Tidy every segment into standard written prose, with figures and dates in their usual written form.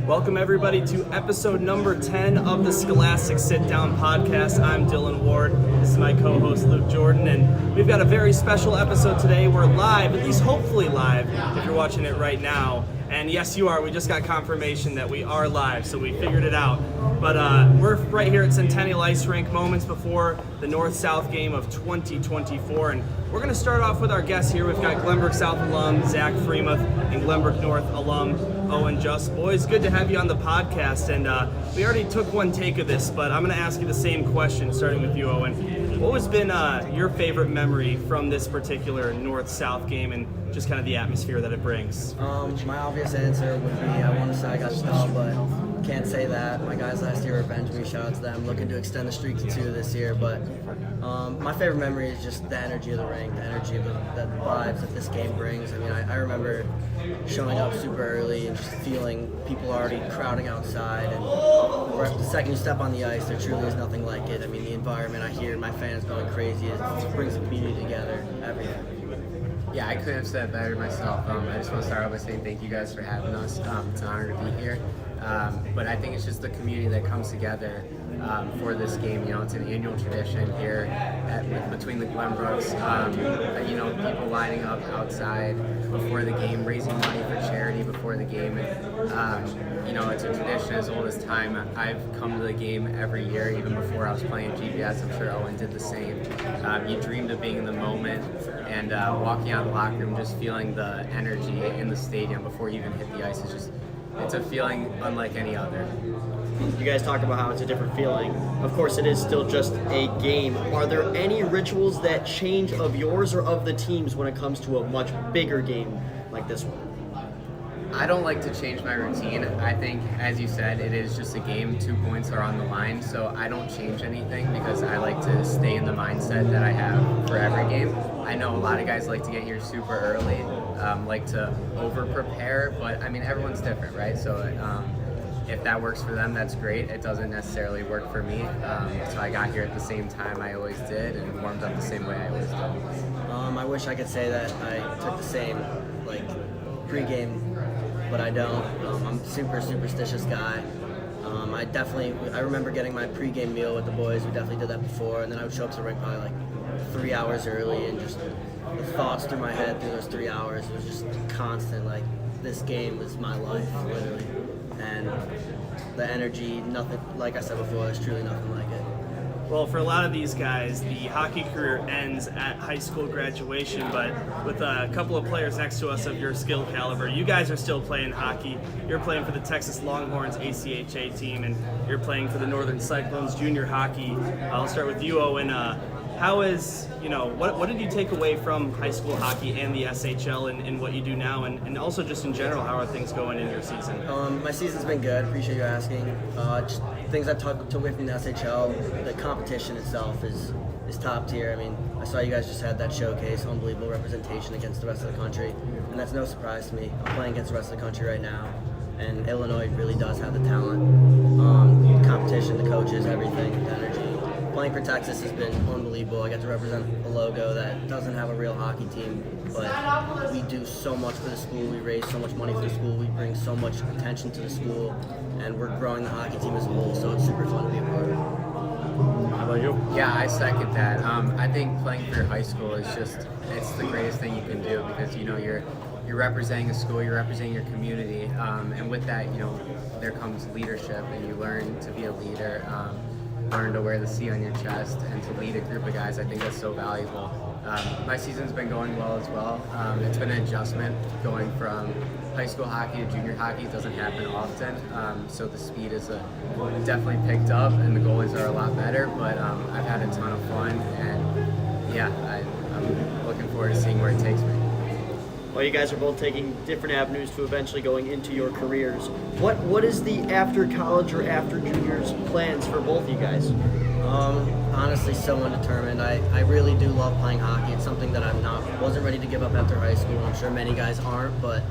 Welcome everybody to episode number 10 of the Scholastic Sitdown podcast. I'm Dylan Ward. This is my co-host Luke Jordan, and we've got a very special episode today. We're live, at least hopefully live, if you're watching it right now. And yes, you are. We just got confirmation that we are live, so we figured it out. But we're right here at Centennial Ice Rink, moments before the North-South game of 2024. And we're going to start off with our guests here. We've got Glenbrook South alum Zach Freemuth and Glenbrook North alum Owen Just. Boys, good to have you on the podcast. And we already took one take of this, but I'm going to ask you the same question, starting with you, Owen. What has been your favorite memory from this particular North-South game and just kind of the atmosphere that it brings? My obvious answer would be I want to say I got stubbed, but can't say that. My guys last year avenged me. Shout out to them. Looking to extend the streak to 2 this year. But my favorite memory is just the energy of the rink, the energy of the vibes that this game brings. I mean, I remember showing up super early and just feeling people already crowding outside. And the second you step on the ice, there truly is nothing like it. I mean, the environment I hear, my fans going crazy. It brings the community together every day. Yeah, I couldn't have said it better myself. I just want to start off by saying thank you guys for having us. It's an honor to be here. But I think it's just the community that comes together for this game. You know, it's an annual tradition here between the Glenbrooks. People lining up outside before the game, raising money for charity before the game. And, it's a tradition as old as time. I've come to the game every year, even before I was playing GBS. I'm sure Owen did the same. You dreamed of being in the moment and walking out of the locker room, just feeling the energy in the stadium before you even hit the ice. It's a feeling unlike any other. You guys talk about how it's a different feeling. Of course, it is still just a game. Are there any rituals that change of yours or of the teams when it comes to a much bigger game like this one? I don't like to change my routine. I think, as you said, it is just a game. 2 points are on the line, so I don't change anything because I like to stay in the mindset that I have for every game. I know a lot of guys like to get here super early, like to over-prepare, but I mean, everyone's different, right? So if that works for them, that's great. It doesn't necessarily work for me. So I got here at the same time I always did and warmed up the same way I always did. I wish I could say that I took the same pregame, but I don't. I'm a super superstitious guy. I remember getting my pregame meal with the boys. We definitely did that before, and then I would show up to the rink probably 3 hours early, and just the thoughts through my head through those 3 hours was just constant. Like, this game was my life, literally. And the energy, nothing, like I said before, there's truly nothing like it. Well, for a lot of these guys, the hockey career ends at high school graduation, but with a couple of players next to us of your skill caliber, you guys are still playing hockey. You're playing for the Texas Longhorns ACHA team, and you're playing for the Northern Cyclones junior hockey. I'll start with you, Owen. How is, what did you take away from high school hockey and the SHL and what you do now, and also just in general, how are things going in your season? My season's been good. Appreciate you asking. Just things I've took away from the SHL, the competition itself is top tier. I mean, I saw you guys just had that showcase, unbelievable representation against the rest of the country, and that's no surprise to me. I'm playing against the rest of the country right now, and Illinois really does have the talent. The competition, the coaches, everything, the energy. Playing for Texas has been unbelievable. I get to represent a logo that doesn't have a real hockey team, but we do so much for the school. We raise so much money for the school. We bring so much attention to the school, and we're growing the hockey team as a whole, so it's super fun to be a part of it. How about you? Yeah, I second that. I think playing for your high school is it's the greatest thing you can do because, you're representing a school, you're representing your community, and with that, there comes leadership, and you learn to be a leader. Learn to wear the C on your chest and to lead a group of guys. I think that's so valuable. My season's been going well as well. It's been an adjustment going from high school hockey to junior hockey. It doesn't happen often, so the speed is definitely picked up and the goalies are a lot better, but I've had a ton of fun, and I'm looking forward to seeing where it takes me. Well, you guys are both taking different avenues to eventually going into your careers. What is the after college or after juniors plans for both of you guys? Honestly, so undetermined. I really do love playing hockey. It's something that wasn't ready to give up after high school. I'm sure many guys aren't, but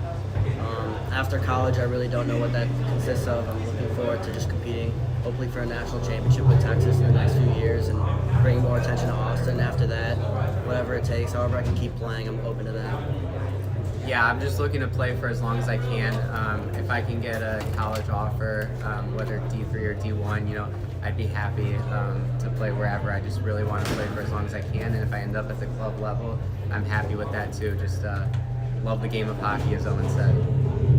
after college, I really don't know what that consists of. I'm looking forward to just competing, hopefully for a national championship with Texas in the next few years, and bringing more attention to Austin after that. Whatever it takes, however I can keep playing, I'm open to that. Yeah, I'm just looking to play for as long as I can. If I can get a college offer, whether D3 or D1, I'd be happy to play wherever. I just really want to play for as long as I can, and if I end up at the club level, I'm happy with that too. Just love the game of hockey, as Owen said.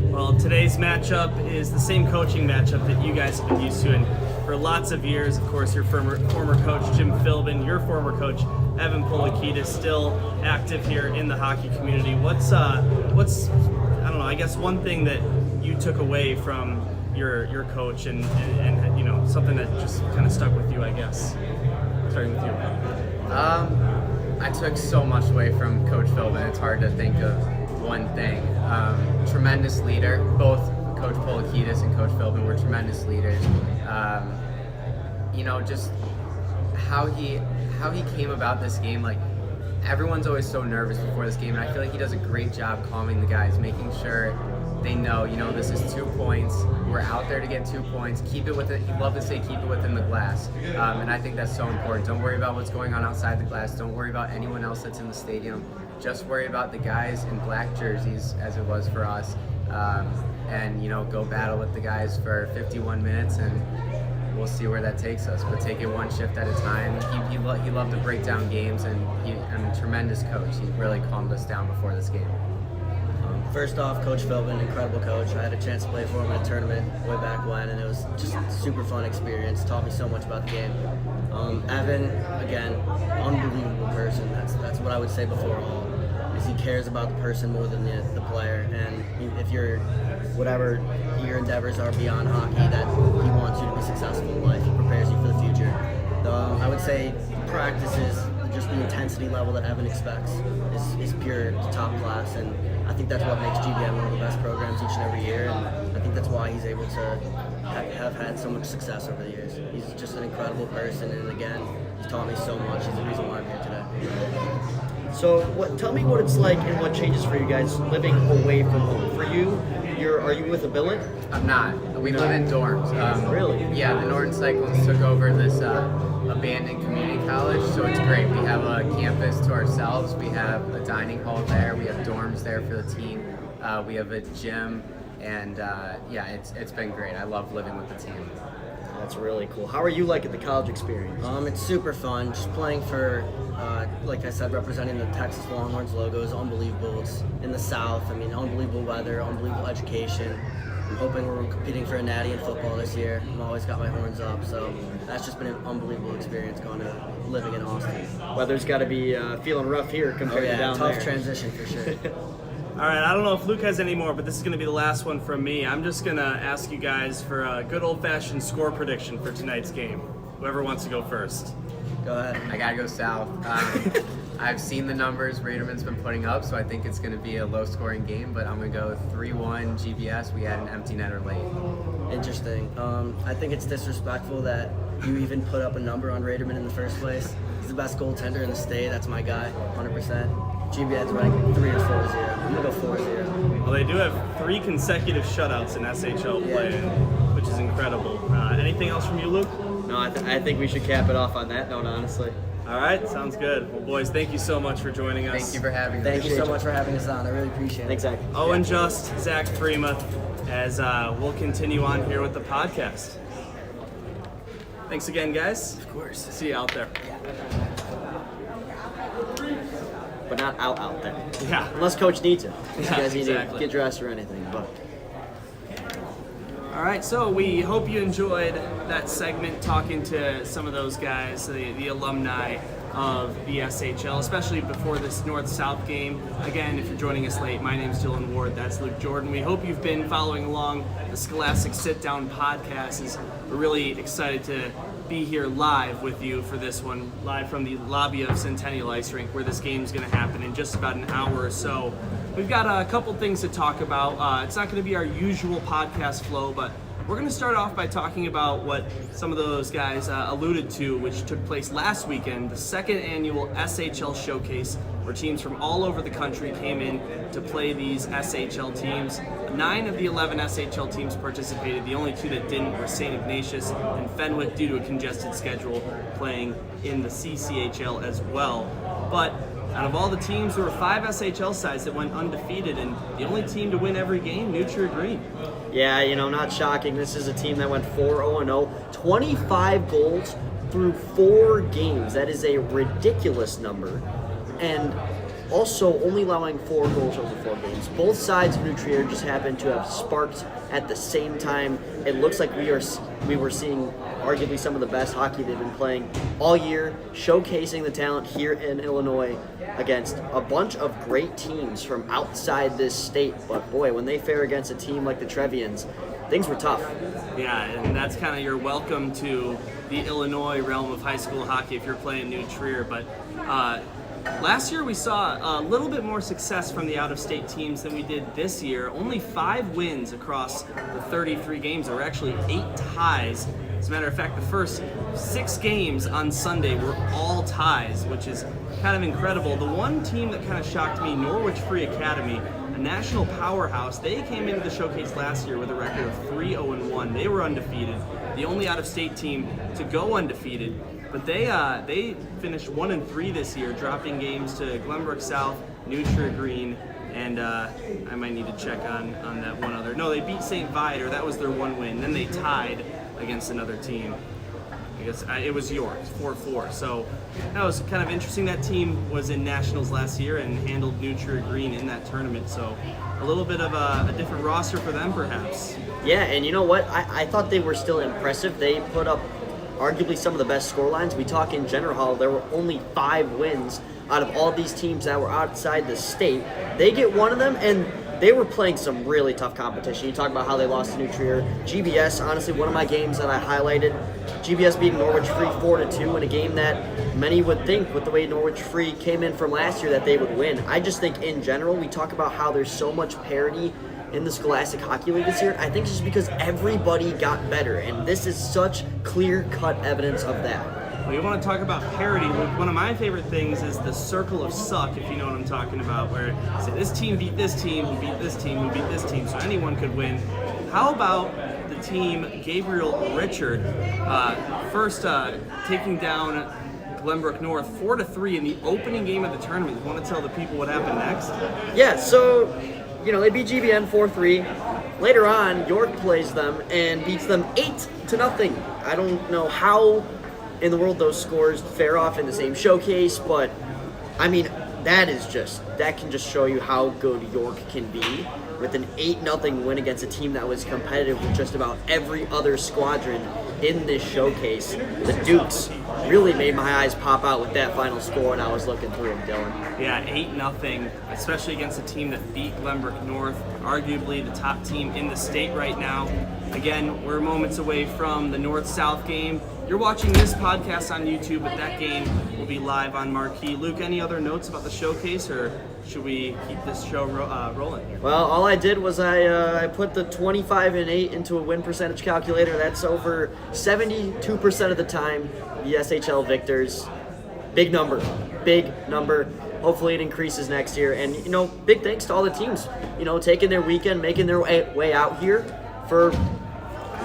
Well, today's matchup is the same coaching matchup that you guys have been used to, and for lots of years, of course, your former coach Jim Philbin, your former coach Evan Polakidis, still active here in the hockey community. What's I don't know, I guess one thing that you took away from your coach and something that just kind of stuck with you, I guess. Starting with you. I took so much away from Coach Philbin. It's hard to think of one thing. Tremendous leader. Both Coach Polakidis and Coach Philbin were tremendous leaders. Just how he came about this game. Like, everyone's always so nervous before this game, and I feel like he does a great job calming the guys, making sure they know, this is 2 points. We're out there to get 2 points. Keep it within. He'd love to say keep it within the glass, and I think that's so important. Don't worry about what's going on outside the glass. Don't worry about anyone else that's in the stadium. Just worry about the guys in black jerseys, as it was for us, and go battle with the guys for 51 minutes, and we'll see where that takes us. But take it one shift at a time. He loved to break down games, and I'm a tremendous coach. He really calmed us down before this game. First off, Coach Philbin, incredible coach. I had a chance to play for him in a tournament way back when, and it was just a super fun experience. Taught me so much about the game. Evan, again, unbelievable person. That's what I would say before all. Is he cares about the person more than the player, and if you're whatever your endeavors are beyond hockey, that he wants you to be successful in life. He prepares you for the future. I would say practices, just the intensity level that Evan expects is pure top class, and I think that's what makes GBM one of the best programs each and every year, and I think that's why he's able to have had so much success over the years. He's just an incredible person, and again, he's taught me so much. He's the reason why I'm here today. So, tell me what it's like and what changes for you guys living away from home. For you, are you with a billet? I'm not. We live in dorms. Really? Yeah, the Norton Cyclones took over this abandoned community college, so it's great. We have a campus to ourselves. We have a dining hall there. We have dorms there for the team. We have a gym, and it's been great. I love living with the team. That's really cool. How are you liking the college experience? It's super fun. Just playing for, like I said, representing the Texas Longhorns logo is unbelievable. It's in the South. I mean, unbelievable weather, unbelievable education. I'm hoping we're competing for a natty in football this year. I've always got my horns up, so that's just been an unbelievable experience living in Austin. Weather's got to be feeling rough here compared to down tough there. transition for sure. All right, I don't know if Luke has any more, but this is going to be the last one from me. I'm just going to ask you guys for a good old-fashioned score prediction for tonight's game. Whoever wants to go first. Go ahead. I gotta go south. I've seen the numbers Raderman's been putting up, so I think it's going to be a low-scoring game, but I'm going to go 3-1 GBS. We had an empty netter late. Interesting. I think it's disrespectful that you even put up a number on Raderman in the first place. He's the best goaltender in the state. That's my guy, 100%. GBS ranked 3 or 4-0. I'm going to go 4-0. Well, they do have 3 consecutive shutouts in SHL play, which is incredible. Anything else from you, Luke? No, I think we should cap it off on that note, honestly. All right, sounds good. Well, boys, thank you so much for joining us. Thank you for having us. Thank you so much for having us on. I really appreciate it. Exactly. Owen Just, Zach Freemuth, as we'll continue on here with the podcast. Thanks again, guys. Of course. See you out there. But not out there. Yeah. Unless coach needs it. You Yeah, guys need exactly. to get dressed or anything. But All right, so we hope you enjoyed that segment talking to some of those guys, the alumni of the SHL, especially before this North-South game. Again, if you're joining us late, my name's Dylan Ward, that's Luke Jordan. We hope you've been following along the Scholastic Sitdown podcast. We're really excited to be here live with you for this one, live from the Lobby of Centennial Ice Rink, where this game's going to happen in just about an hour or so. We've got a couple things to talk about. It's not going to be our usual podcast flow, but we're going to start off by talking about what some of those guys alluded to, which took place last weekend, the second annual SHL Showcase, where teams from all over the country came in to play these SHL teams. 9 of the 11 SHL teams participated. The only 2 that didn't were St. Ignatius and Fenwick, due to a congested schedule, playing in the CCHL as well. But out of all the teams, there were 5 SHL sides that went undefeated, and the only team to win every game, New Trier Green. Yeah, not shocking. This is a team that went 4-0-0, 25 goals through 4 games. That is a ridiculous number. And also only allowing 4 goals over 4 games. Both sides of New Trier just happened to have sparked at the same time. It looks like we were seeing arguably some of the best hockey they've been playing all year, showcasing the talent here in Illinois against a bunch of great teams from outside this state. But boy, when they fare against a team like the Trevians, things were tough. Yeah, and that's kind of your welcome to the Illinois realm of high school hockey if you're playing New Trier. But last year we saw a little bit more success from the out-of-state teams than we did this year. Only 5 wins across the 33 games. There were actually 8 ties. As a matter of fact, the first 6 games on Sunday were all ties, which is kind of incredible. The one team that kind of shocked me, Norwich Free Academy, a national powerhouse, they came into the showcase last year with a record of 3-0-1. They were undefeated, the only out-of-state team to go undefeated. But they finished 1-3 this year, dropping games to Glenbrook South, New Trier Green, and I might need to check on that one other. No, they beat St. Viator. That was their one win. Then they tied against another team. I guess it was York, 4-4. So that was kind of interesting. That team was in nationals last year and handled New Trier Green in that tournament. So a little bit of a different roster for them, perhaps. Yeah, and you know what? I thought they were still impressive. They put up arguably some of the best score lines. We talk in general how there were only 5 wins out of all these teams that were outside the state. They get one of them, and they were playing some really tough competition. You talk about how they lost to New Trier. GBS, honestly, one of my games that I highlighted, GBS beating Norwich Free 4-2 in a game that many would think, with the way Norwich Free came in from last year, that they would win. I just think in general, we talk about how there's so much parity in the Scholastic Hockey League this year. I think it's just because everybody got better, and this is such clear-cut evidence of that. Well, you want to talk about parity. One of my favorite things is the circle of suck, if you know what I'm talking about, where say this team beat this team, who beat this team, who beat this team, so anyone could win. How about the team Gabriel Richard first taking down Glenbrook North 4-3 in the opening game of the tournament? You want to tell the people what happened next? Yeah, so they beat GBN 4-3. Later on, York plays them and beats them 8-0. I don't know how in the world those scores fare off in the same showcase, but I mean, that can just show you how good York can be with an 8-0 win against a team that was competitive with just about every other squadron in this showcase. The Dukes really made my eyes pop out with that final score when I was looking through them, Dylan. Yeah, 8-0, especially against a team that beat Glenbrook North, arguably the top team in the state right now. Again, we're moments away from the North-South game. You're watching this podcast on YouTube, but that game will be live on Marquee. Luke, any other notes about the showcase, or should we keep this show rolling here? Well, all I did was I put the 25-8 into a win percentage calculator. That's over 72% of the time the SHL victors. Big number. Hopefully it increases next year. And, big thanks to all the teams, taking their weekend, making their way out here for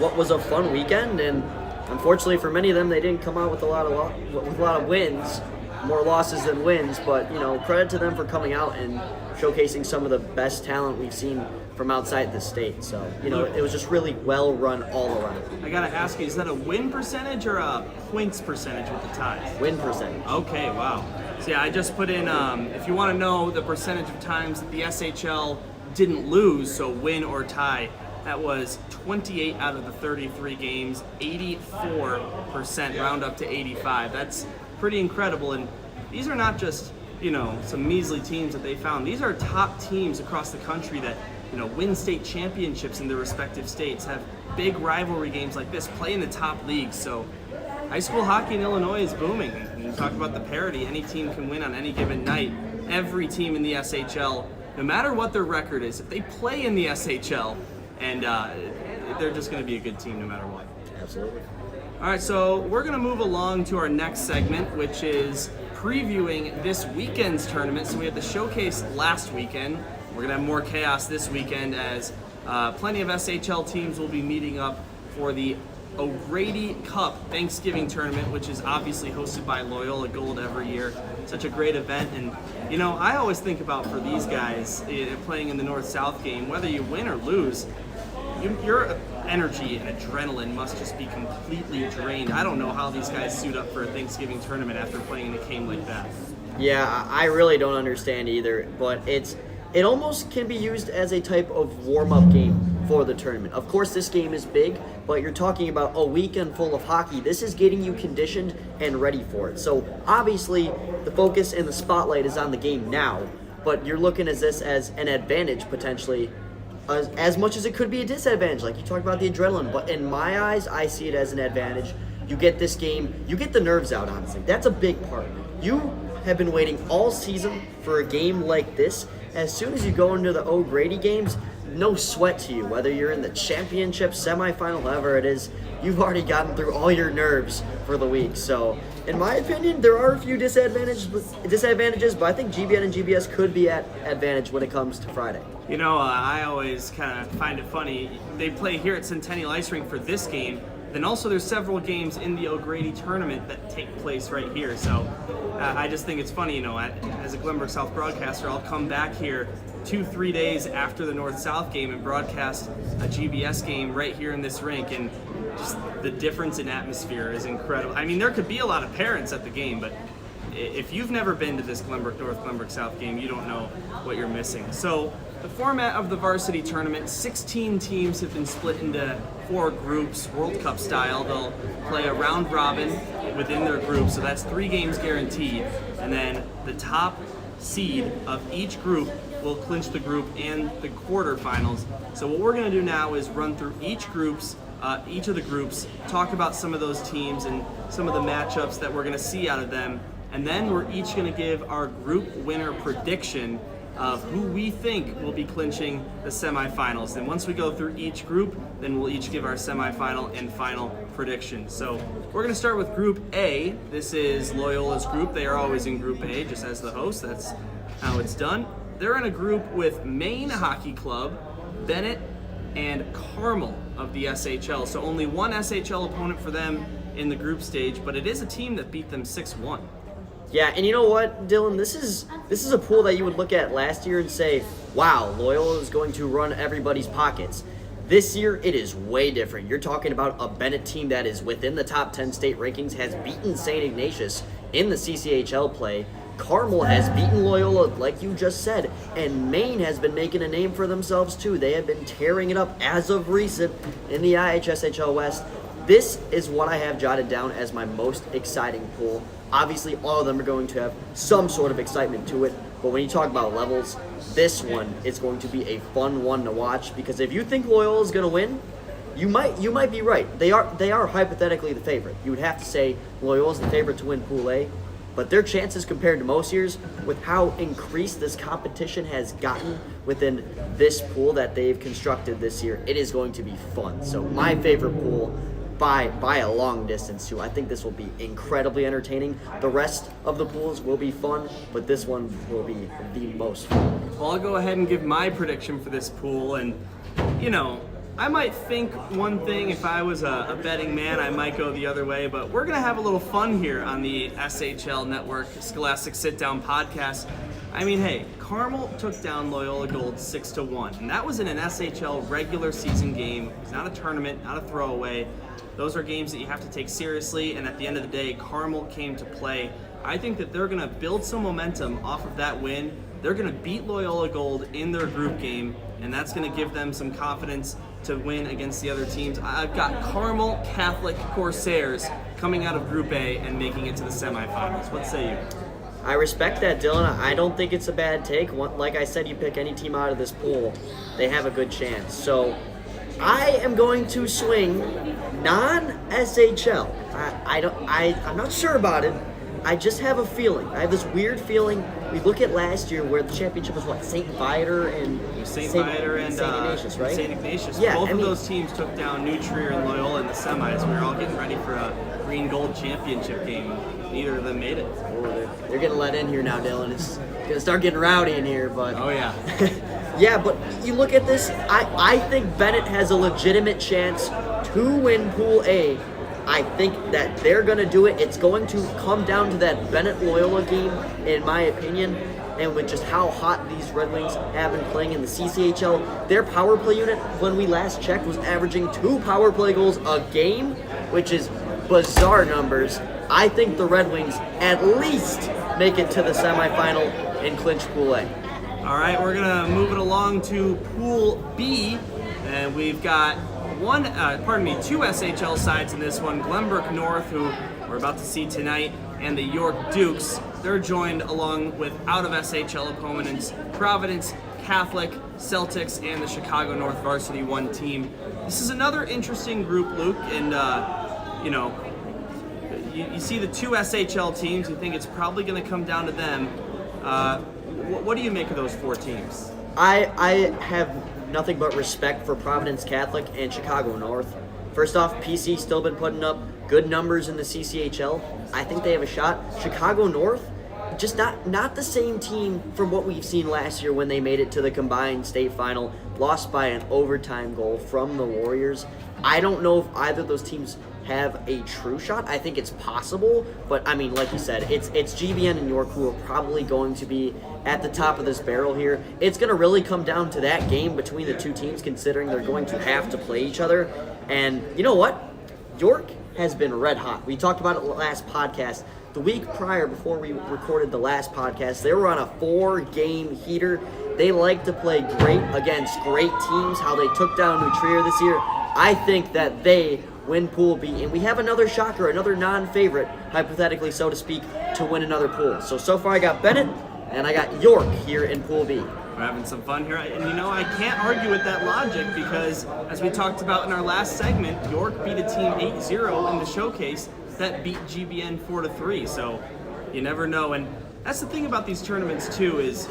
what was a fun weekend. And unfortunately for many of them, they didn't come out with a lot of wins, more losses than wins. But credit to them for coming out and showcasing some of the best talent we've seen from outside the state. So it was just really well run all around. I gotta ask you, is that a win percentage or a points percentage with the ties? Win percentage. Okay, wow. So yeah, I just put in, if you want to know the percentage of times that the SHL didn't lose, so win or tie, that was 28 out of the 33 games, 84%, round up to 85. That's pretty incredible, and these are not just, some measly teams that they found. These are top teams across the country that, win state championships in their respective states, have big rivalry games like this, play in the top leagues. So high school hockey in Illinois is booming. And you talk about the parity, any team can win on any given night. Every team in the SHL, no matter what their record is, if they play in the SHL, and they're just going to be a good team no matter what. Absolutely. All right, so we're going to move along to our next segment, which is previewing this weekend's tournament. So we had the showcase last weekend. We're going to have more chaos this weekend as plenty of SHL teams will be meeting up for the O'Grady Cup Thanksgiving Tournament, which is obviously hosted by Loyola Gold every year. Such a great event, and I always think about for these guys playing in the North-South game, whether you win or lose, your energy and adrenaline must just be completely drained. I don't know how these guys suit up for a Thanksgiving tournament after playing in a game like that. Yeah, I really don't understand either, but it almost can be used as a type of warm-up game for the tournament. Of course, this game is big, but you're talking about a weekend full of hockey. This is getting you conditioned and ready for it. So obviously, the focus and the spotlight is on the game now, but you're looking at this as an advantage potentially, as much as it could be a disadvantage. Like you talked about the adrenaline, but in my eyes, I see it as an advantage. You get this game, you get the nerves out, honestly. That's a big part. You have been waiting all season for a game like this. As soon as you go into the O'Grady games, no sweat to you, whether you're in the championship, semifinal, however it is, you've already gotten through all your nerves for the week. So, in my opinion, there are a few disadvantages, but I think GBN and GBS could be at advantage when it comes to Friday. I always kind of find it funny. They play here at Centennial Ice Rink for this game. Then also there's several games in the O'Grady tournament that take place right here. So I just think it's funny, as a Glenbrook South broadcaster, I'll come back here 2-3 days after the North-South game and broadcast a GBS game right here in this rink, and just the difference in atmosphere is incredible. I mean, there could be a lot of parents at the game, but if you've never been to this Glenbrook North, Glenbrook South game, you don't know what you're missing. So the format of the varsity tournament, 16 teams have been split into 4 groups, World Cup style. They'll play a round robin within their group, so that's 3 games guaranteed. And then the top seed of each group will clinch the group and the quarterfinals. So what we're going to do now is run through each of the groups, talk about some of those teams and some of the matchups that we're going to see out of them, and then we're each going to give our group winner prediction of who we think will be clinching the semifinals. And once we go through each group, then we'll each give our semifinal and final predictions. So we're going to start with Group A. This is Loyola's group. They are always in Group A, just as the host. That's how it's done. They're in a group with Maine Hockey Club, Bennett, and Carmel of the SHL. So only one SHL opponent for them in the group stage, but it is a team that beat them 6-1. Yeah, and you know what, Dylan? This is a pool that you would look at last year and say, wow, Loyola is going to run everybody's pockets. This year, it is way different. You're talking about a Bennett team that is within the top 10 state rankings, has beaten St. Ignatius in the CCHL play. Carmel has beaten Loyola, like you just said, and Maine has been making a name for themselves too. They have been tearing it up as of recent in the IHSHL West. This is what I have jotted down as my most exciting pool. Obviously, all of them are going to have some sort of excitement to it, but when you talk about levels, this one is going to be a fun one to watch, because if you think Loyola is going to win, you might be right. They are hypothetically the favorite. You would have to say Loyola's the favorite to win Pool A, but their chances compared to most years, with how increased this competition has gotten within this pool that they've constructed this year, it is going to be fun. So my favorite pool by a long distance too. I think this will be incredibly entertaining. The rest of the pools will be fun, but this one will be the most fun. Well, I'll go ahead and give my prediction for this pool, and I might think one thing. If I was a betting man, I might go the other way, but we're going to have a little fun here on the SHL Network Scholastic Sitdown podcast. I mean, hey, Carmel took down Loyola Gold 6-1, and that was in an SHL regular season game. It's not a tournament, not a throwaway. Those are games that you have to take seriously, and at the end of the day, Carmel came to play. I think that they're going to build some momentum off of that win. They're going to beat Loyola Gold in their group game, and that's going to give them some confidence to win against the other teams. I've got Carmel Catholic Corsairs coming out of Group A and making it to the semifinals. What say you? I respect that, Dylan. I don't think it's a bad take. Like I said, you pick any team out of this pool, they have a good chance. So I am going to swing non-SHL. I'm not sure about it. I just have a feeling. I have this weird feeling. We look at last year where the championship was what? St. Viator and St. Ignatius, right? St. Ignatius. Yeah, Both of those teams took down New Trier and Loyola in the semis. We were all getting ready for a green gold championship game. Neither of them made it. Oh, they're getting let in here now, Dylan. It's gonna start getting rowdy in here, but oh yeah. Yeah, but you look at this, I think Bennett has a legitimate chance to win Pool A. I think that they're going to do it. It's going to come down to that Bennett-Loyola game, in my opinion, and with just how hot these Red Wings have been playing in the CCHL. Their power play unit, when we last checked, was averaging 2 power play goals a game, which is bizarre numbers. I think the Red Wings at least make it to the semifinal and clinch Pool A. All right, we're gonna move it along to Pool B, and we've got two SHL sides in this one. Glenbrook North, who we're about to see tonight, and the York Dukes. They're joined along with out of SHL opponents Providence, Catholic, Celtics, and the Chicago North Varsity 1 team. This is another interesting group, Luke, and you see the 2 SHL teams. You think it's probably going to come down to them. What do you make of those 4 teams? I have nothing but respect for Providence Catholic and Chicago North. First off, PC still been putting up good numbers in the CCHL. I think they have a shot. Chicago North, just not the same team from what we've seen last year when they made it to the combined state final, lost by an overtime goal from the Warriors. I don't know if either of those teams have a true shot. I think it's possible, but I mean, like you said, it's GBN and York who are probably going to be at the top of this barrel here. It's going to really come down to that game between the 2 teams, considering they're going to have to play each other. And you know what? York has been red hot. We talked about it last podcast. The week prior, before we recorded the last podcast, they were on a 4-game heater. They like to play great against great teams, how they took down New Trier this year. I think that they win Pool B, and we have another shocker, another non-favorite, hypothetically so to speak, to win another pool. So far I got Bennett, and I got York here in Pool B. We're having some fun here, and I can't argue with that logic because, as we talked about in our last segment, York beat a team 8-0 in the showcase that beat GBN 4-3, so you never know. And that's the thing about these tournaments too is,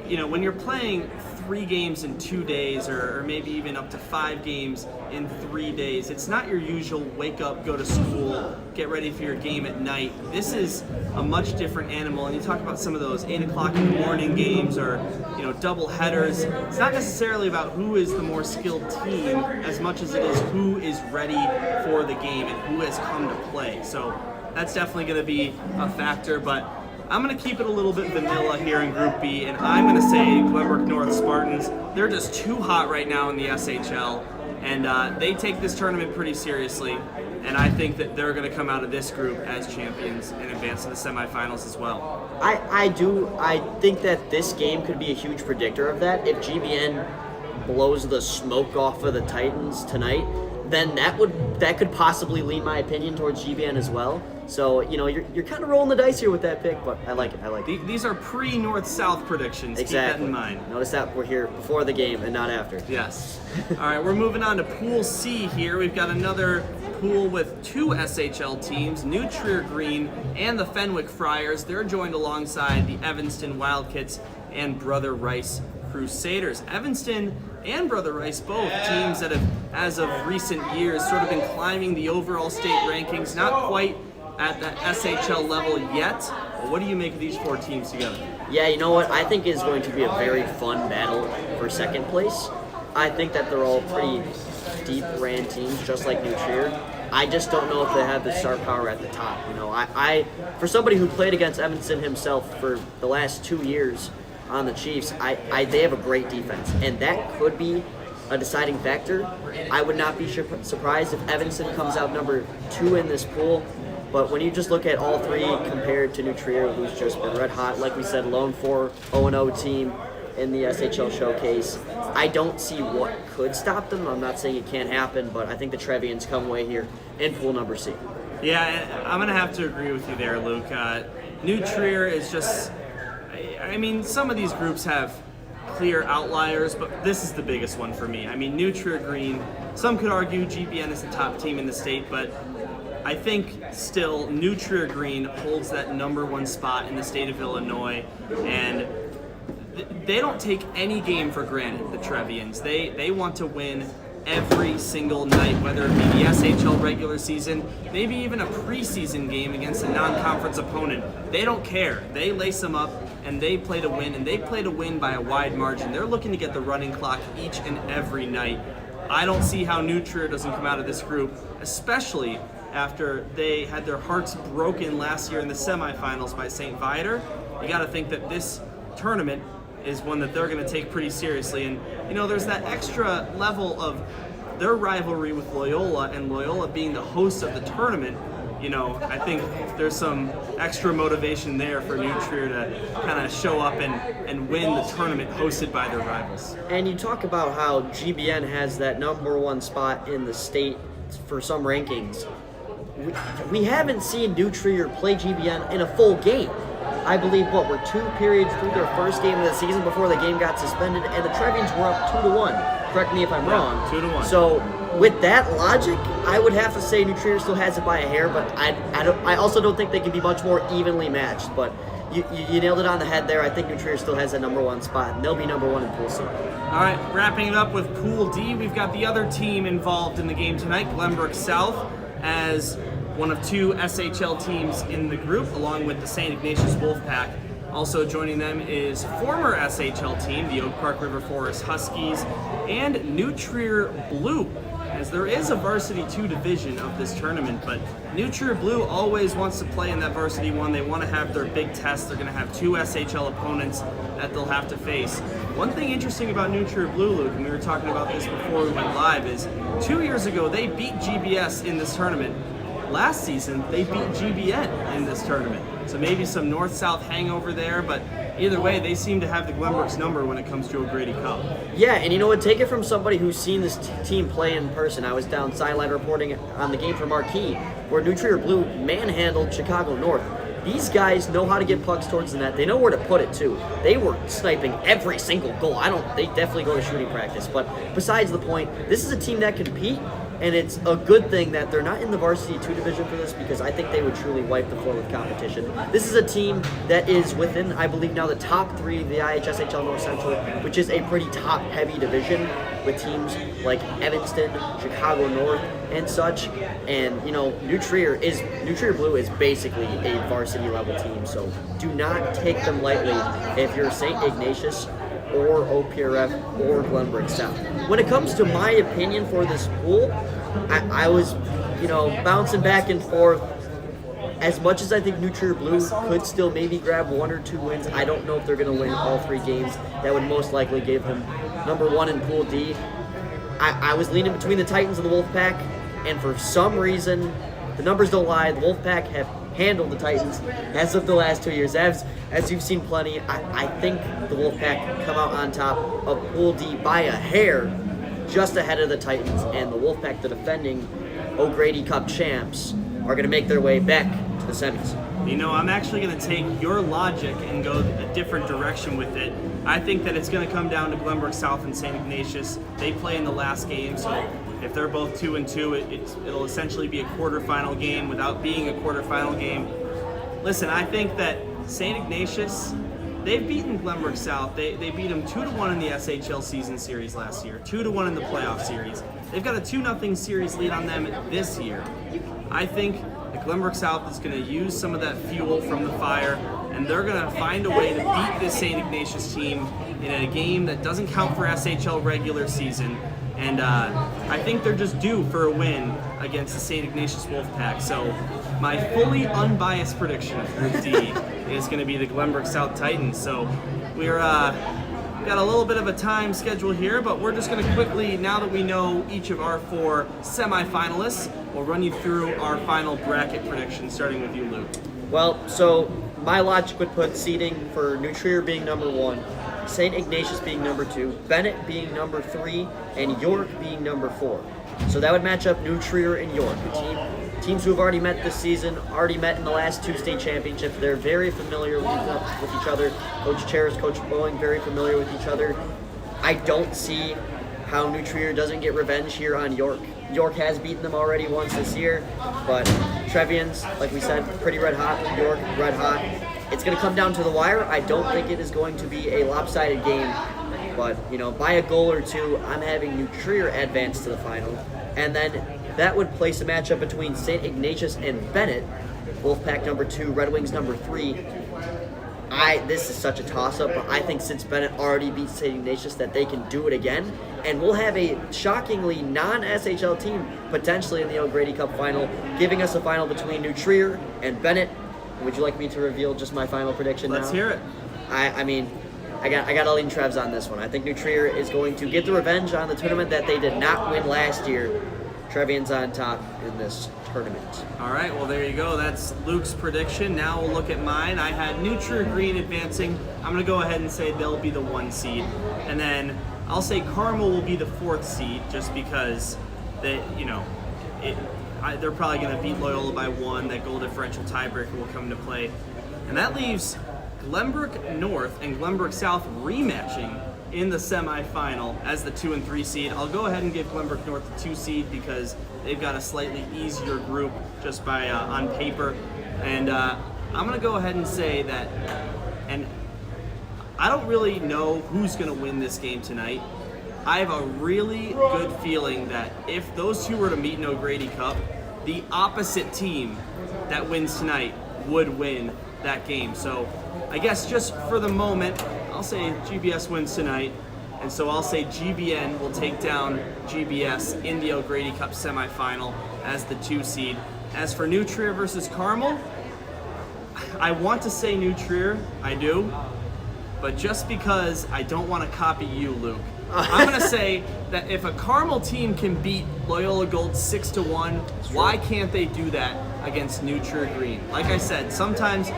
when you're playing 3 games in 2 days or maybe even up to 5 games in 3 days, it's not your usual wake up, go to school, get ready for your game at night. This is a much different animal, and you talk about some of those 8 o'clock in the morning games or double headers. It's not necessarily about who is the more skilled team as much as it is who is ready for the game and who has come to play. So that's definitely going to be a factor, but I'm going to keep it a little bit vanilla here in Group B, and I'm going to say Glenbrook North Spartans. They're just too hot right now in the SHL, and they take this tournament pretty seriously, and I think that they're going to come out of this group as champions and advance to the semifinals as well. I do. I think that this game could be a huge predictor of that. If GBN blows the smoke off of the Titans tonight, then that could possibly lean my opinion towards GBN as well. So, you're kind of rolling the dice here with that pick, but I like it. These are pre-North-South predictions. Exactly. Keep that in mind. Notice that we're here before the game and not after. Yes. All right, we're moving on to Pool C here. We've got another pool with 2 SHL teams, New Trier Green and the Fenwick Friars. They're joined alongside the Evanston Wildcats and Brother Rice Crusaders. Evanston and Brother Rice, both teams that have, as of recent years, sort of been climbing the overall state rankings, not quite at the SHL level yet. What do you make of these 4 teams together? Yeah, you know what? I think it's going to be a very fun battle for second place. I think that they're all pretty deep ran teams, just like New Trier. I just don't know if they have the star power at the top. I for somebody who played against Evanston himself for the last 2 years on the Chiefs, they have a great defense, and that could be a deciding factor. I would not be surprised if Evanston comes out number 2 in this pool. But when you just look at all 3 compared to New Trier, who's just been red hot, like we said, lone 4-0-0 team in the SHL showcase, I don't see what could stop them. I'm not saying it can't happen, but I think the Trevians come away here in pool number C. Yeah, I'm going to have to agree with you there, Luke. New Trier is just, some of these groups have clear outliers, but this is the biggest one for me. New Trier Green, some could argue GBN is the top team in the state, but I think still New Trier Green holds that number 1 spot in the state of Illinois, and they don't take any game for granted, the Trevians. They want to win every single night, whether it be the SHL regular season, maybe even a preseason game against a non-conference opponent. They don't care. They lace them up and they play to win, and they play to win by a wide margin. They're looking to get the running clock each and every night. I don't see how New Trier doesn't come out of this group, especially after they had their hearts broken last year in the semifinals by St. Viator. You got to think that this tournament is one that they're going to take pretty seriously. And, you know, there's that extra level of their rivalry with Loyola, and Loyola being the host of the tournament. You know, I think there's some extra motivation there for New Trier to kind of show up and win the tournament hosted by their rivals. And you talk about how GBN has that number one spot in the state for some rankings. We haven't seen New Trier play GBN in a full game. I believe, we're 2 periods through their first game of the season before the game got suspended, and the Trevians were up 2-1. Correct me if I'm wrong. 2-1. So, with that logic, I would have to say New Trier still has it by a hair, but I also don't think they can be much more evenly matched. But you nailed it on the head there. I think New Trier still has a number one spot, and they'll be number one in Pool C. All right, wrapping it up with Pool D, we've got the other team involved in the game tonight, Glenbrook South, as one of 2 SHL teams in the group, along with the St. Ignatius Wolfpack. Also joining them is former SHL team, the Oak Park River Forest Huskies, and New Trier Blue, as there is a Varsity 2 division of this tournament, but New Trier Blue always wants to play in that Varsity 1. They want to have their big test. They're going to have 2 SHL opponents that they'll have to face. One thing interesting about New Trier Blue, Luke, and we were talking about this before we went live, is 2 years ago they beat GBS in this tournament. Last season, they beat GBN in this tournament. So maybe some north-south hangover there, but either way, they seem to have the Glenbrook's number when it comes to O'Grady Cup. Yeah, and you know what? Take it from somebody who's seen this team play in person. I was down sideline reporting on the game for Marquee, where New Trier Blue manhandled Chicago North. These guys know how to get pucks towards the net. They know where to put it, too. They were sniping every single goal. They definitely go to shooting practice. But besides the point, this is a team that can compete. And it's a good thing that they're not in the Varsity 2 division for this, because I think they would truly wipe the floor with competition. This is a team that is within, I believe, now the top 3 of the IHSHL North Central, which is a pretty top-heavy division with teams like Evanston, Chicago North, and such. And, you know, New Trier Blue is basically a varsity level team, so do not take them lightly if you're St. Ignatius or OPRF or Glenbrook South. When it comes to my opinion for this pool, I was, bouncing back and forth. As much as I think New Trier Blue could still maybe grab 1 or 2 wins, I don't know if they're going to win all 3 games. That would most likely give him number 1 in Pool D. I was leaning between the Titans and the Wolfpack, and for some reason, the numbers don't lie, the Wolfpack have handled the Titans as of the last 2 years. As you've seen plenty, I think the Wolfpack come out on top of Pool D by a hair, just ahead of the Titans, and the Wolfpack, the defending O'Grady Cup champs, are going to make their way back to the semis. You know, I'm actually going to take your logic and go a different direction with it. I think that it's going to come down to Glenbrook South and St. Ignatius. They play in the last game, so if they're both 2-2, it'll essentially be a quarterfinal game without being a quarterfinal game. Listen, I think that St. Ignatius, they've beaten Glenbrook South. They beat them 2-1 in the SHL season series last year, 2-1 in the playoff series. They've got a 2-0 series lead on them this year. I think that Glenbrook South is going to use some of that fuel from the fire, and they're going to find a way to beat this St. Ignatius team in a game that doesn't count for SHL regular season. And I think they're just due for a win against the St. Ignatius Wolfpack. So my fully unbiased prediction of Group D is going to be the Glenbrook South Titans. So we're got a little bit of a time schedule here, but we're just going to quickly, now that we know each of our 4 semifinalists, we'll run you through our final bracket predictions, starting with you, Luke. Well, so my logic would put seeding for New Trier being number 1, St. Ignatius being number 2, Bennett being number 3, and York being number 4. So that would match up New Trier and York, teams who have already met this season, already met in the last 2 state championships. They're very familiar with each other. Coach Charis, Coach Boeing, very familiar with each other. I don't see how New Trier doesn't get revenge here on York. York has beaten them already once this year, but Trevians, like we said, pretty red hot. York, red hot. It's going to come down to the wire. I don't think it is going to be a lopsided game, but, by a goal or 2, I'm having New Trier advance to the final. And then that would place a matchup between St. Ignatius and Bennett, Wolfpack number 2, Red Wings number 3. this is such a toss-up, but I think since Bennett already beat St. Ignatius that they can do it again, and we'll have a shockingly non-SHL team potentially in the O'Grady Cup final, giving us a final between New Trier and Bennett. Would you like me to reveal just my final prediction now? Let's hear it. I mean, I got to lean Trevs on this one. I think New Trier is going to get the revenge on the tournament that they did not win last year. Trevian's on top in this tournament. All right, well, there you go. That's Luke's prediction. Now we'll look at mine. I had New Trier Green advancing. I'm going to go ahead and say they'll be the 1 seed. And then I'll say Carmel will be the 4th seed just because they're probably going to beat Loyola by 1. That goal differential tiebreaker will come into play. And that leaves Glenbrook North and Glenbrook South rematching in the semifinal as the 2 and 3 seed. I'll go ahead and give Glenbrook North the 2 seed because they've got a slightly easier group just by on paper. And I'm going to go ahead and say that, and I don't really know who's going to win this game tonight. I have a really good feeling that if those two were to meet in O'Grady Cup, the opposite team that wins tonight would win that game. So I guess just for the moment, I'll say GBS wins tonight, and so I'll say GBN will take down GBS in the O'Grady Cup semifinal as the 2 seed. As for New Trier versus Carmel, I want to say New Trier, I do, but just because I don't want to copy you, Luke, I'm going to say that if a Carmel team can beat Loyola Gold 6-1, why can't they do that against New Trier Green? Like I said, sometimes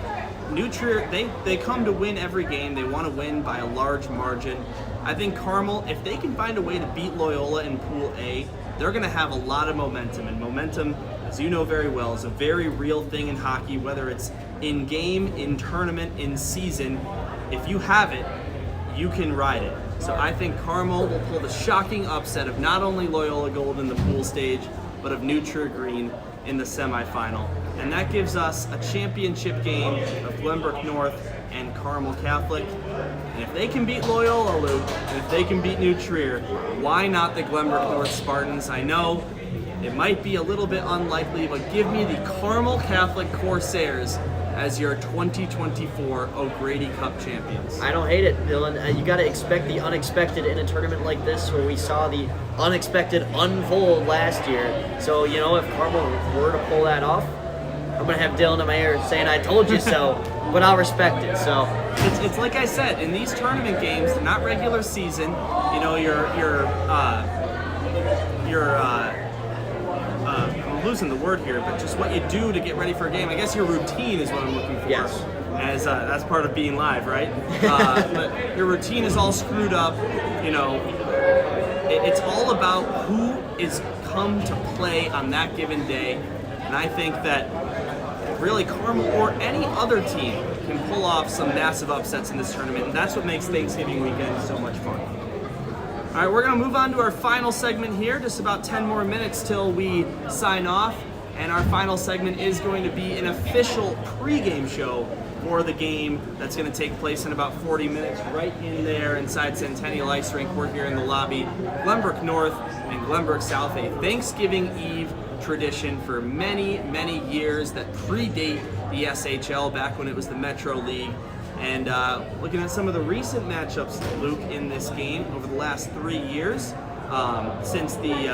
New Trier, they come to win every game. They want to win by a large margin. I think Carmel, if they can find a way to beat Loyola in Pool A, they're going to have a lot of momentum. And momentum, as you know very well, is a very real thing in hockey, whether it's in game, in tournament, in season. If you have it, you can ride it. So I think Carmel will pull the shocking upset of not only Loyola Gold in the pool stage, but of New Trier Green in the semifinal. And that gives us a championship game of Glenbrook North and Carmel Catholic. And if they can beat Loyola, Luke, and if they can beat New Trier, why not the Glenbrook North Spartans? I know it might be a little bit unlikely, but give me the Carmel Catholic Corsairs as your 2024 O'Grady Cup champions. I don't hate it, Dylan. You got to expect the unexpected in a tournament like this where we saw the unexpected unfold last year. So, if Carmel were to pull that off, I'm going to have Dylan in my ear saying, I told you so, but I'll respect it. So It's like I said, in these tournament games, they're not regular season. I'm losing the word here, but just what you do to get ready for a game. I guess your routine is what I'm looking for. Yes. As that's part of being live, right? But your routine is all screwed up. It's all about who is come to play on that given day, and I think that really Carmel or any other team can pull off some massive upsets in this tournament, and that's what makes Thanksgiving weekend so much fun. All right, we're going to move on to our final segment here. Just about 10 more minutes till we sign off. And our final segment is going to be an official pregame show for the game that's going to take place in about 40 minutes right in there inside Centennial Ice Rink. We're here in the lobby. Glenbrook North and Glenbrook South, a Thanksgiving Eve tradition for many, many years that predate the SHL back when it was the Metro League. And looking at some of the recent matchups, Luke, in this game over the last 3 years, since the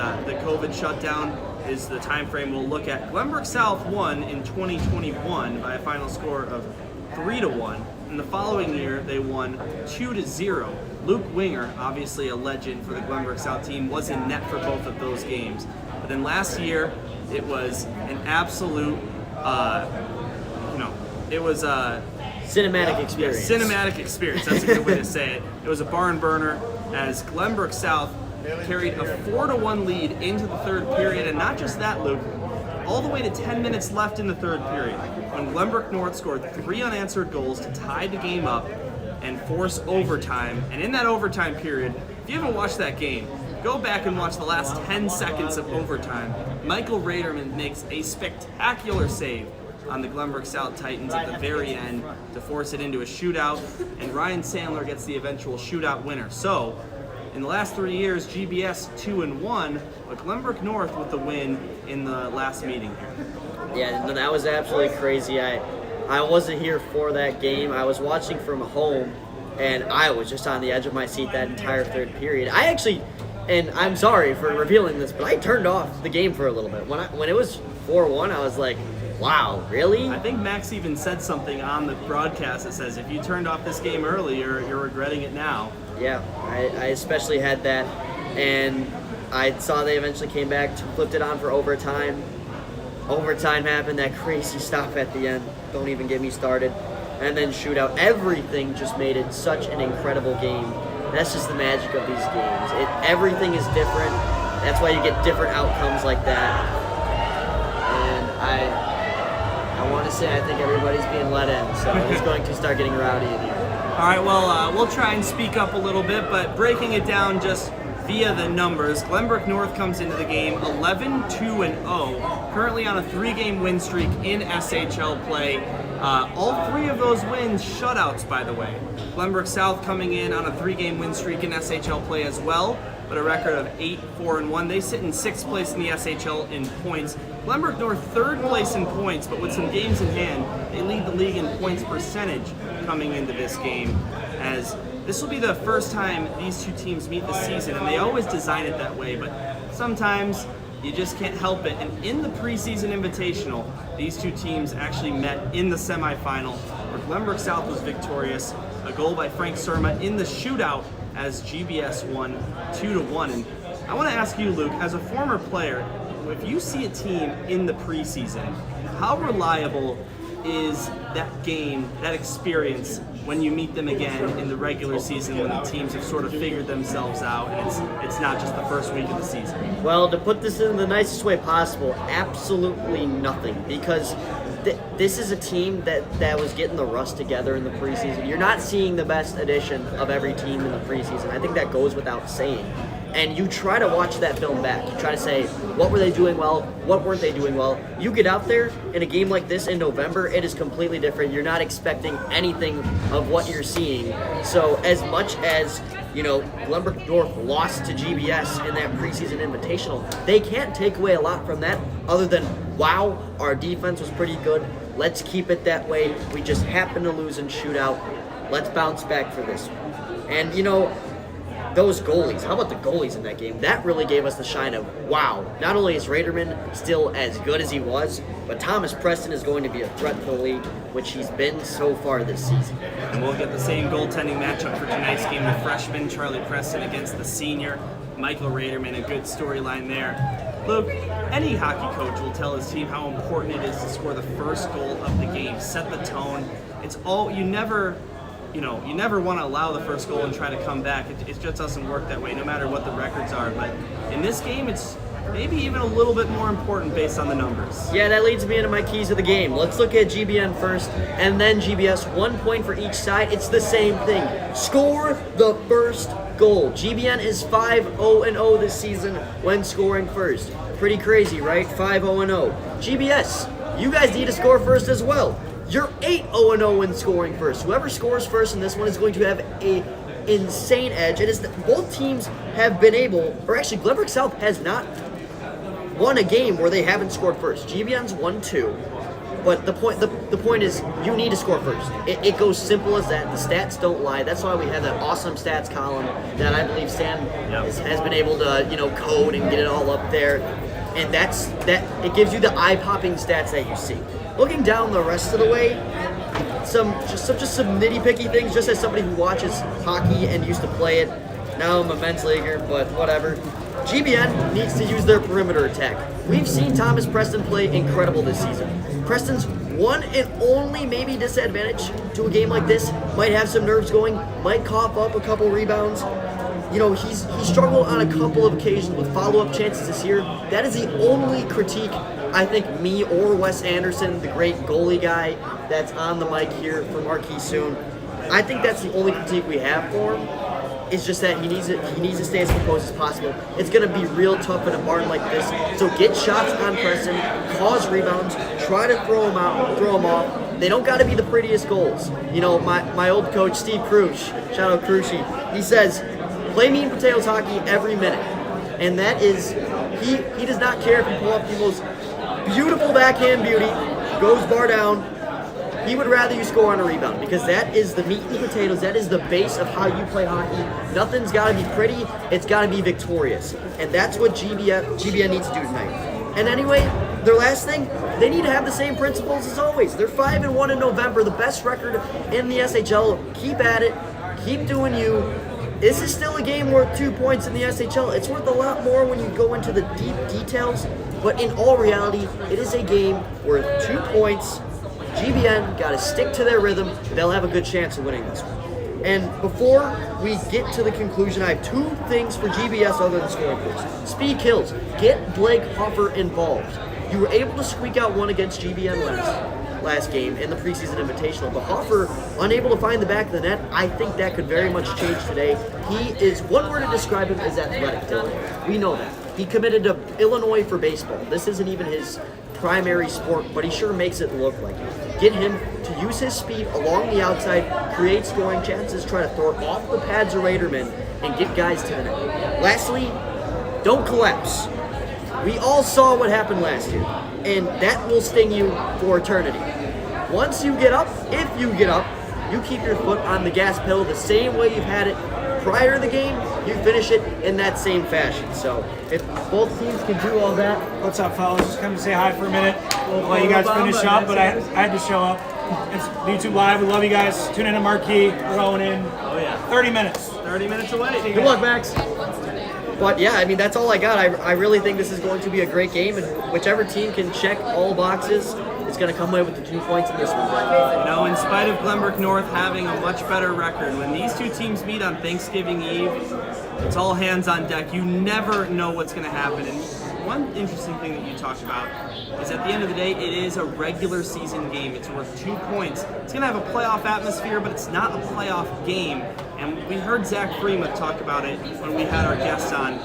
COVID shutdown is the time frame we'll look at. Glenbrook South won in 2021 by a final score of 3-1. And the following year, they won 2-0. Luke Winger, obviously a legend for the Glenbrook South team, was in net for both of those games. But then last year, it was an absolute, it was a cinematic experience. Yeah, cinematic experience. That's a good way to say it. It was a barn burner as Glenbrook South carried a 4-1 lead into the third period, and not just that, Luke, all the way to 10 minutes left in the third period, when Glenbrook North scored 3 unanswered goals to tie the game up and force overtime. And in that overtime period, if you haven't watched that game, go back and watch the last 10 seconds of overtime. Michael Raderman makes a spectacular save on the Glenbrook South Titans at the very end to force it into a shootout, and Ryan Sandler gets the eventual shootout winner. So, in the last 3 years, GBS 2-1, but Glenbrook North with the win in the last meeting here. Yeah, no, that was absolutely crazy. I wasn't here for that game. I was watching from home, and I was just on the edge of my seat that entire third period. I actually, and I'm sorry for revealing this, but I turned off the game for a little bit. When it was 4-1, I was like, wow, really? I think Max even said something on the broadcast that says, if you turned off this game early, you're regretting it now. Yeah, I especially had that, and I saw they eventually came back, flipped it on for overtime. Overtime happened, that crazy stop at the end. Don't even get me started. And then shootout. Everything just made it such an incredible game. That's just the magic of these games. Everything is different. That's why you get different outcomes like that. And I want to say I think everybody's being let in, so it's going to start getting rowdy in here. All right, well, we'll try and speak up a little bit, but breaking it down just via the numbers, Glenbrook North comes into the game 11-2-0, currently on a 3-game win streak in SHL play. All 3 of those wins shutouts, by the way. Glenbrook South coming in on a 3-game win streak in SHL play as well, but a record of 8-4-1. They sit in 6th place in the SHL in points. Glenbrook North 3rd place in points, but with some games in hand, they lead the league in points percentage coming into this game, as this will be the first time these two teams meet this season, and they always design it that way, but sometimes you just can't help it. And in the preseason invitational, these two teams actually met in the semifinal, where Glenbrook South was victorious, a goal by Frank Surma in the shootout as GBS won 2-1. And I want to ask you, Luke, as a former player, if you see a team in the preseason, how reliable is that game, that experience, when you meet them again in the regular season, when the teams have sort of figured themselves out and it's not just the first week of the season? Well, to put this in the nicest way possible, absolutely nothing, because this is a team that was getting the rust together in the preseason. You're not seeing the best edition of every team in the preseason. I think that goes without saying. And you try to watch that film back. You try to say, what were they doing well? What weren't they doing well? You get out there in a game like this in November, it is completely different. You're not expecting anything of what you're seeing. So as much as, Glenbrook North lost to GBS in that preseason invitational, they can't take away a lot from that other than, wow, our defense was pretty good. Let's keep it that way. We just happened to lose in shootout. Let's bounce back for this one. And, those goalies, how about the goalies in that game? That really gave us the shine of, wow, not only is Raderman still as good as he was, but Thomas Preston is going to be a threat to the league, which he's been so far this season. And we'll get the same goaltending matchup for tonight's game, the freshman Charlie Preston against the senior Michael Raderman. A good storyline there. Luke, any hockey coach will tell his team how important it is to score the first goal of the game, set the tone. You never want to allow the first goal and try to come back. It just doesn't work that way, no matter what the records are. But in this game, it's maybe even a little bit more important based on the numbers. Yeah, that leads me into my keys of the game. Let's look at GBN first, and then GBS. 1 point for each side. It's the same thing. Score the first goal. GBN is 5-0-0 this season when scoring first. Pretty crazy, right? 5-0-0. GBS, you guys need to score first as well. You're 8-0-0 when scoring first. Whoever scores first in this one is going to have a insane edge. It is both teams have been able, or actually Glenbrook South has not won a game where they haven't scored first. GBN's won 2, but the point is you need to score first. It goes simple as that. The stats don't lie. That's why we have that awesome stats column that I believe Sam has been able to code and get it all up there. And it gives you the eye-popping stats that you see. Looking down the rest of the way, some nitty-picky things, just as somebody who watches hockey and used to play it. Now I'm a men's leaguer, but whatever. GBN needs to use their perimeter attack. We've seen Thomas Preston play incredible this season. Preston's one and only maybe disadvantage to a game like this, might have some nerves going, might cough up a couple rebounds. He's struggled on a couple of occasions with follow-up chances this year. That is the only critique I think me or Wes Anderson, the great goalie guy that's on the mic here for Marquis soon, I think that's the only critique we have for him. It's just that he needs to stay as composed as possible. It's going to be real tough in a barn like this. So get shots on Preston, cause rebounds, try to throw them off. They don't got to be the prettiest goals. My old coach Steve Krusch, shout out Krushy, he says, play mean potatoes hockey every minute. And that is, he does not care if you pull up the most beautiful backhand beauty, goes bar down, He would rather you score on a rebound because that is the meat and potatoes. That is the base of how you play hockey. Nothing's got to be pretty. It's got to be victorious. And that's what GBN needs to do tonight. And anyway, their last thing, they need to have the same principles as always. They're 5-1 in November, the best record in the SHL. Keep at it. Keep doing you. This is still a game worth 2 points in the SHL. It's worth a lot more when you go into the deep details. But in all reality, it is a game worth 2 points. GBN got to stick to their rhythm. They'll have a good chance of winning this one. And before we get to the conclusion, I have 2 things for GBS other than scoring points. Speed kills. Get Blake Hoffer involved. You were able to squeak out one against GBN last game in the preseason invitational, but Hoffer unable to find the back of the net. I think that could very much change today. He is, one word to describe him is athletic, Dylan. We know that. He committed to Illinois for baseball. This isn't even his primary sport, but he sure makes it look like it. Get him to use his speed along the outside, create scoring chances, try to throw it off the pads of Raderman, and get guys to the net. Lastly, don't collapse. We all saw what happened last year, and that will sting you for eternity. Once you get up, if you get up, you keep your foot on the gas pedal the same way you've had it prior to the game, you finish it in that same fashion. So if both teams can do all that. What's up, fellas? Just come to say hi for a minute. We'll let you guys finish up, but I had to show up. It's YouTube Live. We love you guys. Tune in to Marquee. We're going in 30 minutes. 30 minutes away. Good luck, Max. But yeah, I mean, that's all I got. I really think this is going to be a great game, and whichever team can check all boxes is going to come away with the 2 points in this one. You know, in spite of Glenbrook North having a much better record, when these two teams meet on Thanksgiving Eve, it's all hands on deck. You never know what's going to happen. And one interesting thing that you talked about is at the end of the day, it is a regular season game. It's worth 2 points. It's going to have a playoff atmosphere, but it's not a playoff game. And we heard Zach Freeman talk about it when we had our guests on.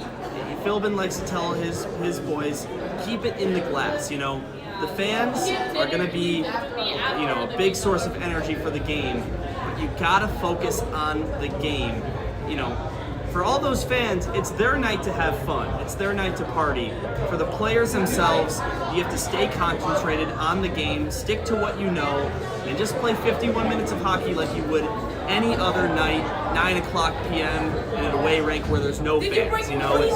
Philbin likes to tell his boys, keep it in the glass. You know, the fans are going to be, you know, a big source of energy for the game. But you got to focus on the game. You know, for all those fans, it's their night to have fun. It's their night to party. For the players themselves, you have to stay concentrated on the game, stick to what you know, and just play 51 minutes of hockey like you would any other night, 9 o'clock p.m. in an away rink where there's no fans. You know, you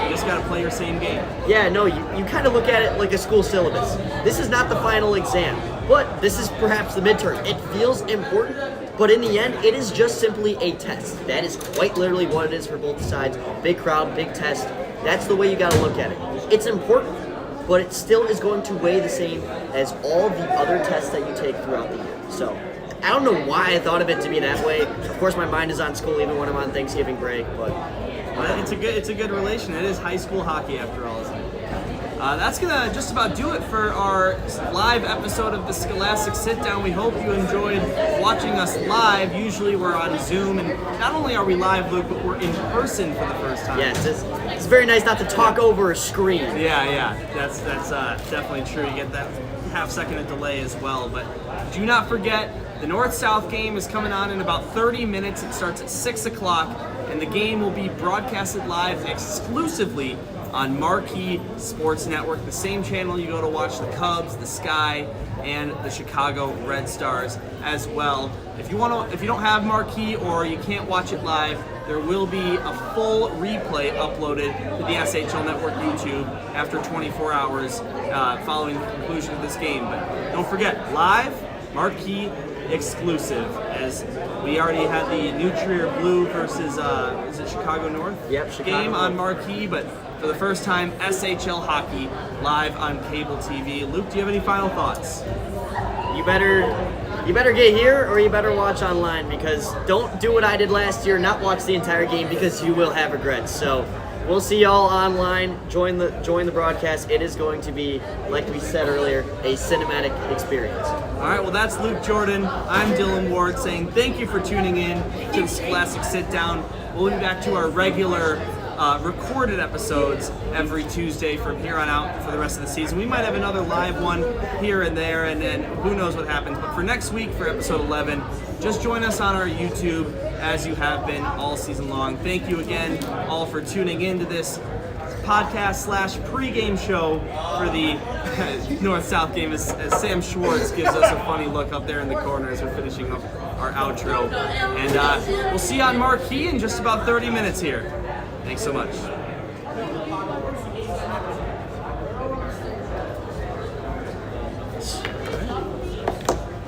just got to play your same game. Yeah, no, you kind of look at it like a school syllabus. This is not the final exam, but this is perhaps the midterm. It feels important, but in the end, it is just simply a test. That is quite literally what it is for both sides. Big crowd, big test. That's the way you got to look at it. It's important, but it still is going to weigh the same as all the other tests that you take throughout the year. So I don't know why I thought of it to be that way. Of course, my mind is on school even when I'm on Thanksgiving break, but it's a good relation. It is high school hockey after all, isn't it? That's gonna just about do it for our live episode of the Scholastic Sit-Down. We hope you enjoyed watching us live. Usually we're on Zoom, and not only are we live, Luke, but we're in person for the first time. yes, it's very nice not to talk over a screen. Yeah, that's definitely true. You get that half-second of delay as well. But do not forget, the North-South game is coming on in about 30 minutes. It starts at 6 o'clock, and the game will be broadcasted live exclusively on Marquee Sports Network, the same channel you go to watch the Cubs, the Sky, and the Chicago Red Stars as well. If you don't have Marquee or you can't watch it live, there will be a full replay uploaded to the SHL Network YouTube after 24 hours following the conclusion of this game. But don't forget, live, Marquee exclusive, as we already had the New Trier Blue versus is it Chicago North? Yep, Chicago game North. on Marquee, but for the first time, SHL hockey live on cable TV. Luke, do you have any final thoughts? You better get here or you better watch online, because don't do what I did last year, not watch the entire game, because you will have regrets. So we'll see y'all online. Join the broadcast. It is going to be, like we said earlier, a cinematic experience. All right, well, that's Luke Jordan. I'm Dylan Ward saying thank you for tuning in to the Scholastic Sit Down. We'll be back to our regular recorded episodes every Tuesday from here on out for the rest of the season. We might have another live one here and there, and then who knows what happens. But for next week, for episode 11, just join us on our YouTube as you have been all season long. Thank you again all for tuning in to this podcast / pregame show for the North-South game as Sam Schwartz gives us a funny look up there in the corner as we're finishing up our outro. And we'll see you on Marquee in just about 30 minutes here. Thanks so much.